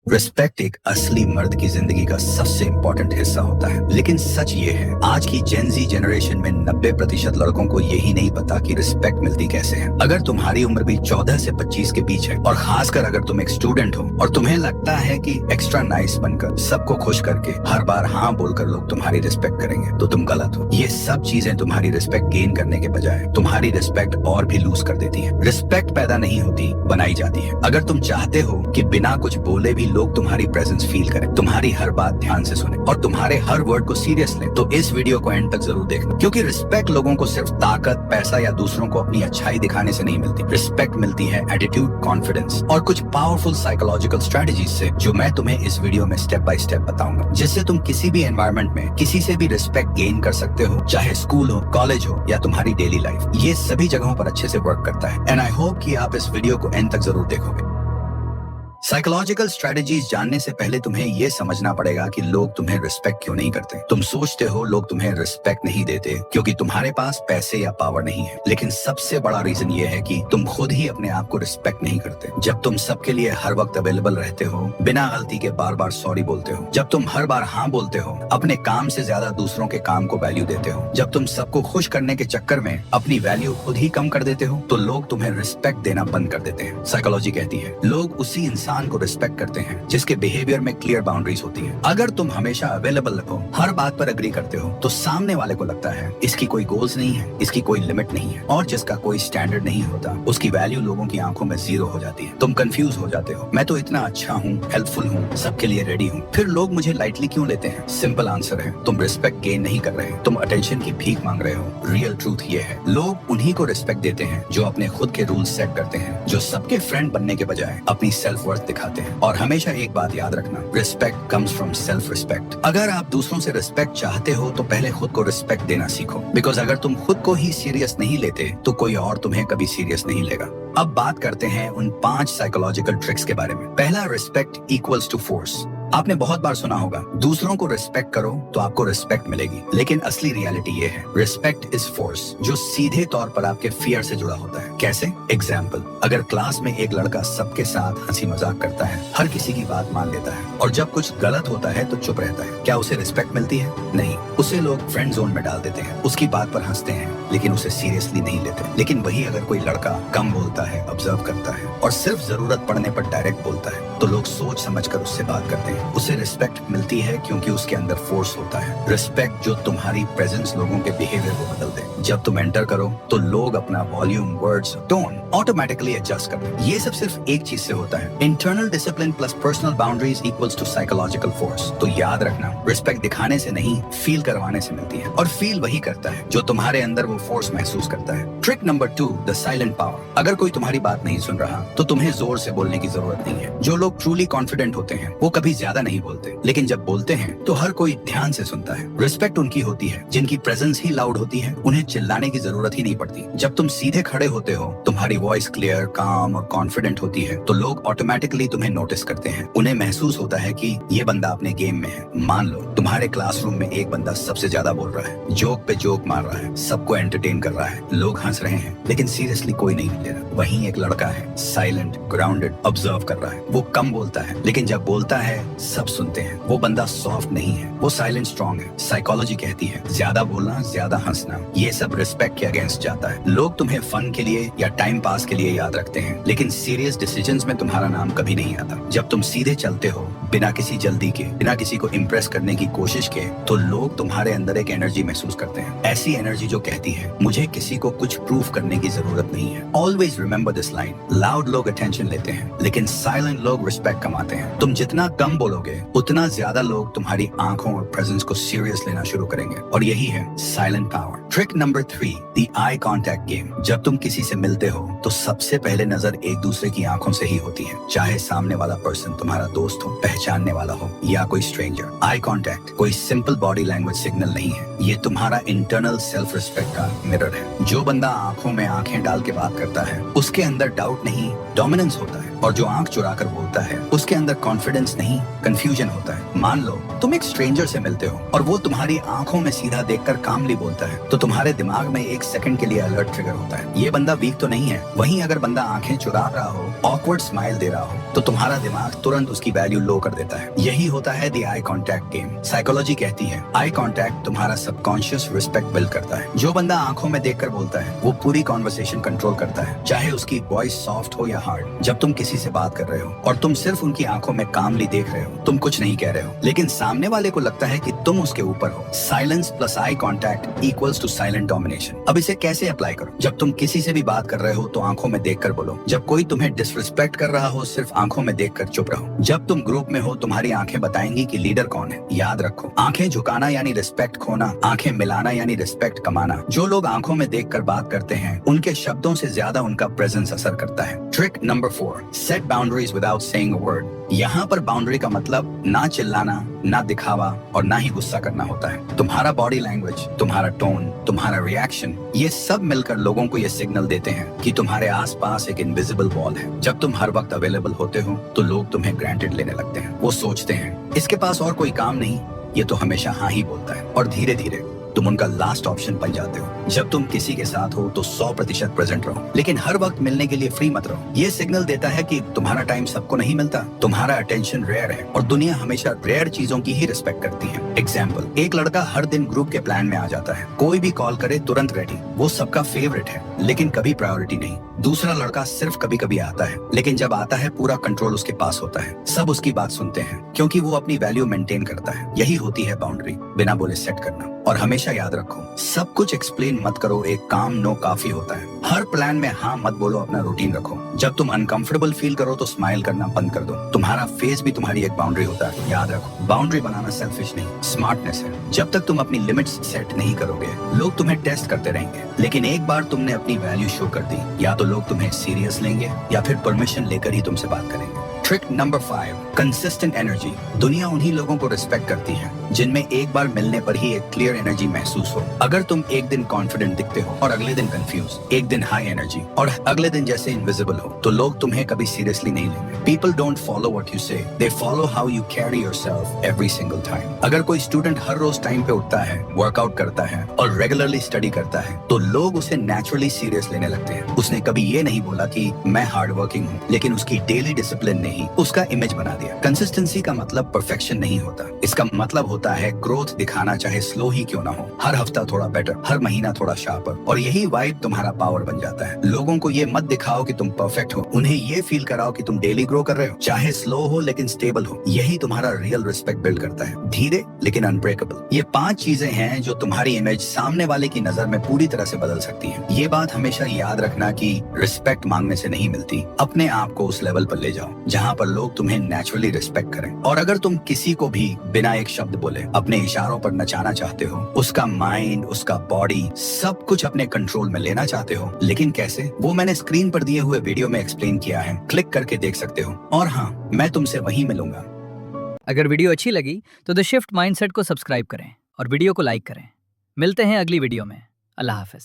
Respect एक असली मर्द की जिंदगी का सबसे इम्पोर्टेंट हिस्सा होता है, लेकिन सच ये है आज की जेनजी जनरेशन में 90% लड़कों को यही नहीं पता कि रिस्पेक्ट मिलती कैसे है। अगर तुम्हारी उम्र भी 14 से 25 के बीच है और खासकर अगर तुम एक स्टूडेंट हो और तुम्हें लगता है कि एक्स्ट्रा नाइस बनकर सबको खुश करके हर बार हाँ बोलकर लोग तुम्हारी रिस्पेक्ट करेंगे, तो तुम गलत हो। ये सब चीजें तुम्हारी रिस्पेक्ट गेन करने के बजाय तुम्हारी रिस्पेक्ट और भी लूज कर देती है। रिस्पेक्ट पैदा नहीं होती, बनाई जाती है। अगर तुम चाहते हो कि बिना कुछ बोले भी लोग तुम्हारी प्रेजेंस फील करें, तुम्हारी हर बात ध्यान से सुने और तुम्हारे हर वर्ड को सीरियस लें, तो इस वीडियो को एंड तक जरूर देखना, क्योंकि रिस्पेक्ट लोगों को सिर्फ ताकत, पैसा या दूसरों को अपनी अच्छाई दिखाने से नहीं मिलती। रिस्पेक्ट मिलती है एटीट्यूड, कॉन्फिडेंस और कुछ पावरफुल साइकोलॉजिकल स्ट्रेटजीज से, जो मैं तुम्हें इस वीडियो में स्टेप बाय स्टेप बताऊंगा, जिससे तुम किसी भी एनवायरनमेंट में किसी से भी रिस्पेक्ट गेन कर सकते हो, चाहे स्कूल हो, कॉलेज हो या तुम्हारी डेली लाइफ। ये सभी जगहों पर अच्छे से वर्क करता है एंड आई होप कि आप इस वीडियो को एंड तक जरूर देखोगे। साइकोलॉजिकल स्ट्रेटजीज जानने से पहले तुम्हें यह समझना पड़ेगा कि लोग तुम्हें रिस्पेक्ट क्यों नहीं करते। तुम सोचते हो लोग तुम्हें रिस्पेक्ट नहीं देते क्योंकि तुम्हारे पास पैसे या पावर नहीं है, लेकिन सबसे बड़ा रीजन ये है कि तुम खुद ही अपने आप को रिस्पेक्ट नहीं करते। जब तुम सबके लिए हर वक्त अवेलेबल रहते हो, बिना गलती के बार बार सॉरी बोलते हो, जब तुम हर बार हाँ बोलते हो, अपने काम से ज्यादा दूसरों के काम को वैल्यू देते हो, जब तुम सबको खुश करने के चक्कर में अपनी वैल्यू खुद ही कम कर देते हो, तो लोग तुम्हें रिस्पेक्ट देना बंद कर देते हैं। साइकोलॉजी कहती है लोग उसी इंसान को रिस्पेक्ट करते हैं जिसके बिहेवियर में क्लियर बाउंड्रीज होती हैं। अगर तुम हमेशा अवेलेबल रहो, हर बात पर एग्री करते हो, तो सामने वाले को लगता है इसकी कोई गोल्स नहीं है, इसकी कोई लिमिट नहीं है, और जिसका कोई स्टैंडर्ड नहीं होता उसकी वैल्यू लोगों की आंखों में जीरो हो जाती है। तुम कंफ्यूज हो जाते हो, मैं तो इतना अच्छा हूँ, हेल्पफुल हूँ, सबके लिए रेडी हूँ, फिर लोग मुझे लाइटली क्यों लेते हैं? सिंपल आंसर है तुम रिस्पेक्ट गेन नहीं कर रहे, तुम अटेंशन की भीख मांग रहे हो। रियल ट्रूथ ये है लोग उन्हीं को रिस्पेक्ट देते हैं जो अपने खुद के रूल्स सेट करते हैं, जो सबके फ्रेंड बनने के बजाय अपनी सेल्फ वर्थ दिखाते हैं। और हमेशा एक बात याद रखना, respect comes from self respect. अगर आप दूसरों से रिस्पेक्ट चाहते हो तो पहले खुद को रिस्पेक्ट देना सीखो, बिकॉज अगर तुम खुद को ही सीरियस नहीं लेते तो कोई और तुम्हें कभी सीरियस नहीं लेगा। अब बात करते हैं उन 5 साइकोलॉजिकल ट्रिक्स के बारे में। पहला, रिस्पेक्ट इक्वल्स टू फोर्स। आपने बहुत बार सुना होगा दूसरों को रिस्पेक्ट करो तो आपको रिस्पेक्ट मिलेगी, लेकिन असली रियलिटी ये है रिस्पेक्ट इज फोर्स, जो सीधे तौर पर आपके फियर से जुड़ा होता है। कैसे? एग्जाम्पल, अगर क्लास में एक लड़का सबके साथ हंसी मजाक करता है, हर किसी की बात मान लेता है और जब कुछ गलत होता है तो चुप रहता है, क्या उसे रिस्पेक्ट मिलती है? नहीं, उसे लोग फ्रेंड जोन में डाल देते हैं, उसकी बात पर हंसते हैं लेकिन उसे सीरियसली नहीं लेते। लेकिन वही अगर कोई लड़का कम बोलता है, ऑब्जर्व करता है और सिर्फ जरूरत पड़ने पर डायरेक्ट बोलता है, तो लोग सोच समझकर उससे बात करते हैं। उसे रिस्पेक्ट मिलती है क्योंकि उसके अंदर फोर्स होता है। रिस्पेक्ट जो तुम्हारी प्रेजेंस लोगों के बिहेवियर को बदल दे। जब तुम एंटर करो तो लोग अपना volume, words, tone automatically adjust कर दें। ये सब सिर्फ एक चीज से होता है, internal discipline plus personal boundaries equals to psychological force. तो याद रखना, रिस्पेक्ट दिखाने से नहीं, फील करवाने से मिलती है, और फील वही करता है जो तुम्हारे अंदर वो फोर्स महसूस करता है। Trick number 2, the silent power. अगर कोई तुम्हारी बात नहीं सुन रहा तो तुम्हें जोर से बोलने की जरूरत नहीं है। जो लोग ट्रूली कॉन्फिडेंट होते हैं वो कभी ज्यादा नहीं बोलते, लेकिन जब बोलते हैं तो हर कोई ध्यान से सुनता है। रिस्पेक्ट उनकी होती है जिनकी प्रेजेंस ही लाउड होती है, उन्हें चिल्लाने की जरूरत ही नहीं पड़ती। जब तुम सीधे खड़े होते हो, तुम्हारी वॉइस क्लियर, काम और कॉन्फिडेंट होती है, तो लोग ऑटोमेटिकली तुम्हें नोटिस करते हैं। उन्हें महसूस होता है कि ये बंदा अपने गेम में है। मान लो तुम्हारे क्लासरूम में एक बंदा सबसे ज्यादा बोल रहा है, जोक पे जोक मार रहा है, सबको एंटरटेन कर रहा है, लोग हंस रहे हैं, लेकिन सीरियसली कोई नहीं ले रहा। वहीं एक लड़का है, साइलेंट, ग्राउंडेड, ऑब्जर्व कर रहा है। वो कम बोलता है लेकिन जब बोलता है सब सुनते हैं। वो बंदा सॉफ्ट नहीं है, वो साइलेंट स्ट्रॉन्ग है। साइकोलॉजी कहती है ज्यादा बोलना, ज्यादा हंसना, ये सब रिस्पेक्ट के अगेंस्ट जाता है। लोग तुम्हें फन के लिए या टाइम पास के लिए याद रखते हैं, लेकिन सीरियस डिसीजंस में तुम्हारा नाम कभी नहीं आता। जब तुम सीधे चलते हो, बिना किसी जल्दी के, बिना किसी को इम्प्रेस करने की कोशिश के, तो लोग तुम्हारे अंदर एक एनर्जी महसूस करते हैं। ऐसी एनर्जी जो कहती है मुझे किसी को कुछ प्रूफ करने की जरूरत नहीं है। Always remember this line, loud लोग अटेंशन लेते हैं लेकिन साइलेंट लोग रिस्पेक्ट कमाते हैं। तुम जितना कम बोलोगे उतना ज्यादा लोग तुम्हारी आंखों और प्रेजेंस को सीरियस लेना शुरू करेंगे, और यही है silent power. Trick number 3, the eye contact game. जब तुम किसी से मिलते हो तो सबसे पहले नजर एक दूसरे की आंखों से ही होती है, चाहे सामने वाला पर्सन तुम्हारा दोस्त हो, पहचानने वाला हो या कोई स्ट्रेंजर। आई कांटेक्ट कोई सिंपल बॉडी लैंग्वेज सिग्नल नहीं है, ये तुम्हारा इंटरनल सेल्फ रिस्पेक्ट का मिरर है। जो बंदा आंखों में आंखें डाल के बात करता है उसके अंदर डाउट नहीं, डोमिनेंस होता है। और जो आंख चुरा कर बोलता है उसके अंदर कॉन्फिडेंस नहीं, कंफ्यूजन होता है। मान लो तुम एक स्ट्रेंजर से मिलते हो और वो तुम्हारी आंखों में सीधा देखकर कामली बोलता है, तो तुम्हारे दिमाग में एक सेकंड के लिए अलर्ट ट्रिगर होता है, ये बंदा वीक तो नहीं है। वहीं अगर बंदा आंखें चुरा रहा हो, ऑकवर्ड स्माइल दे रहा हो, तो तुम्हारा दिमाग तुरंत उसकी वैल्यू लो कर देता है। यही होता है the eye contact game. Psychology कहती है आई कॉन्टैक्ट तुम्हारा सबकॉन्शियस रिस्पेक्ट बिल्ड करता है। जो बंदा आंखों में देखकर बोलता है वो पूरी कॉन्वर्सेशन कंट्रोल करता है, चाहे उसकी वॉइस सॉफ्ट हो या हार्ड। जब तुम किसी से बात कर रहे हो और तुम सिर्फ उनकी आंखों में कामली देख रहे हो, तुम कुछ नहीं कह रहे हो, लेकिन सामने वाले को लगता है कि तुम उसके ऊपर हो। Silence plus eye contact equals to silent domination. अब इसे कैसे अप्लाई करो? जब तुम किसी से भी बात कर रहे हो तो आंखों में देखकर बोलो। जब कोई तुम्हें डिसरिस्पेक्ट कर रहा हो, सिर्फ आंखों में देखकर चुप रहो। जब तुम ग्रुप में हो, तुम्हारी आंखें बताएंगी कि लीडर कौन है। याद रखो, आंखें झुकाना यानी रिस्पेक्ट खोना, आंखें मिलाना यानी रिस्पेक्ट कमाना। जो लोग आंखों में देखकर बात करते हैं, उनके शब्दों से ज्यादा उनका प्रेजेंस असर करता है। Trick number 4, set boundaries without saying a word. यहाँ पर बाउंड्री का मतलब ना चिल्लाना, ना दिखावा और ना ही गुस्सा करना होता है। तुम्हारा बॉडी लैंग्वेज, तुम्हारा टोन, तुम्हारा रिएक्शन, ये सब मिलकर लोगों को ये सिग्नल देते हैं कि तुम्हारे आसपास एक इनविजिबल वॉल है। जब तुम हर वक्त अवेलेबल होते हो तो लोग तुम्हें ग्रांटेड लेने लगते हैं। वो सोचते हैं इसके पास और कोई काम नहीं, ये तो हमेशा हाँ ही बोलता है, और धीरे धीरे तुम उनका लास्ट ऑप्शन बन जाते हो। जब तुम किसी के साथ हो तो 100% प्रेजेंट रहो, लेकिन हर वक्त मिलने के लिए फ्री मत रहो। ये सिग्नल देता है कि तुम्हारा टाइम सबको नहीं मिलता, तुम्हारा अटेंशन रेयर है और दुनिया हमेशा रेयर चीजों की ही रिस्पेक्ट करती है। एग्जाम्पल, एक लड़का हर दिन ग्रुप के प्लान में आ जाता है, कोई भी कॉल करे तुरंत रेडी, वो सबका फेवरेट है, लेकिन कभी प्रायोरिटी नहीं। दूसरा लड़का सिर्फ कभी कभी आता है, लेकिन जब आता है पूरा कंट्रोल उसके पास होता है। सब उसकी बात सुनते हैं क्योंकि वो अपनी वैल्यू मेंटेन करता है। यही होती है बाउंड्री, बिना बोले सेट करना। और हमेशा याद रखो, सब कुछ एक्सप्लेन मत करो, एक काम नो काफी होता है। हर प्लान में हाँ मत बोलो, अपना रूटीन रखो। जब तुम अनकंफर्टेबल फील करो तो स्माइल करना बंद कर दो। तुम्हारा फेस भी तुम्हारी एक बाउंड्री होता है। याद रखो, बाउंड्री बनाना सेल्फिश नहीं, स्मार्टनेस है। जब तक तुम अपनी लिमिट्स सेट नहीं करोगे, लोग तुम्हें टेस्ट करते रहेंगे, लेकिन एक बार तुमने अपनी वैल्यू शो कर दी, या तो लोग तुम्हें सीरियस लेंगे या फिर परमिशन लेकर ही तुमसे बात करेंगे। Trick number 5, consistent energy. दुनिया उन्हीं लोगों को रिस्पेक्ट करती है जिनमें एक बार मिलने पर ही एक क्लियर एनर्जी महसूस हो। अगर तुम एक दिन कॉन्फिडेंट दिखते हो और अगले दिन कंफ्यूज, एक दिन हाई एनर्जी और अगले दिन जैसे इनविजिबल हो, तो लोग तुम्हें कभी सीरियसली नहीं लेंगे। People don't follow what you say, they follow how you carry yourself every single time. अगर कोई स्टूडेंट हर रोज टाइम पे उठता है, वर्कआउट करता है और रेगुलरली स्टडी करता है, तो लोग उसे नेचुरली सीरियस लेने लगते हैं। उसने कभी ये नहीं बोला कि मैं हार्ड वर्किंग हूँ, लेकिन उसकी डेली डिसिप्लिन ने ही उसका इमेज बना दिया। कंसिस्टेंसी का मतलब परफेक्शन नहीं होता, इसका मतलब होता है ग्रोथ दिखाना, चाहे स्लो ही क्यों ना हो। हर हफ्ता थोड़ा बेटर, हर महीना थोड़ा शार्पर, और यही वाइब तुम्हारा पावर बन जाता है। लोगों को ये मत दिखाओ कि तुम परफेक्ट हो, उन्हें ये फील कराओ कि तुम डेली ग्रो कर रहे हो, चाहे स्लो हो लेकिन स्टेबल हो। यही तुम्हारा रियल रिस्पेक्ट बिल्ड करता है, धीरे लेकिन अनब्रेकेबल। ये 5 चीजें हैं जो तुम्हारी इमेज सामने वाले की नजर में पूरी तरह से बदल सकती हैं। ये बात हमेशा याद रखना कि रिस्पेक्ट मांगने से नहीं मिलती, अपने आप को उस लेवल पर ले जाओ जहाँ पर लोग तुम्हें नेचुरली रिस्पेक्ट करें। और अगर तुम किसी को भी बिना एक शब्द बोले अपने इशारों पर नचाना चाहते हो, उसका माइंड, उसका बॉडी, सब कुछ अपने कंट्रोल में लेना चाहते हो, लेकिन कैसे, वो मैंने स्क्रीन पर दिए हुए वीडियो में एक्सप्लेन किया है, क्लिक करके देख सकते हो। और हाँ, मैं तुमसे वहीं मिलूंगा। अगर वीडियो अच्छी लगी तो द शिफ्ट माइंडसेट को सब्सक्राइब करें और वीडियो को लाइक करें। मिलते हैं अगली वीडियो में। अल्लाह हाफिज।